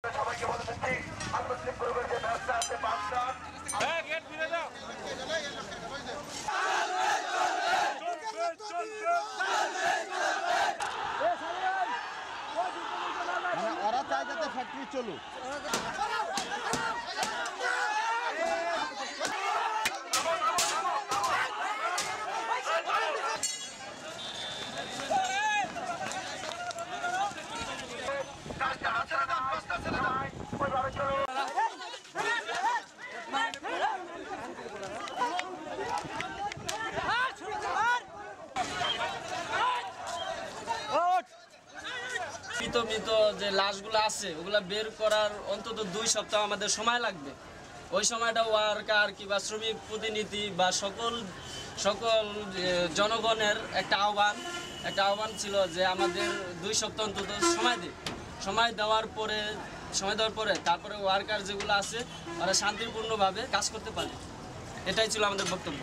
সবাইকে বলে দিচ্ছি আন্তর্জাতিক গ্রুপের যে ব্যবসা আছে বাসটা গেট ফিরে যাও। ওরা চায় যাতে ফ্যাক্টরি চলুক। মৃত যে লাশগুলো আছে ওগুলা বের করার অন্তত 2 সপ্তাহ আমাদের সময় লাগবে। ওই সময়টা ওয়ার্কার কিংবা শ্রমিক প্রতিনিধি বা সকল জনগণের একটা আহ্বান ছিল যে আমাদের 2 সপ্তাহ অন্তত সময় দেওয়ার পরে তারপরে ওয়ার্কার যেগুলো আছে ওরা শান্তিপূর্ণভাবে কাজ করতে পারে। এটাই ছিল আমাদের বক্তব্য।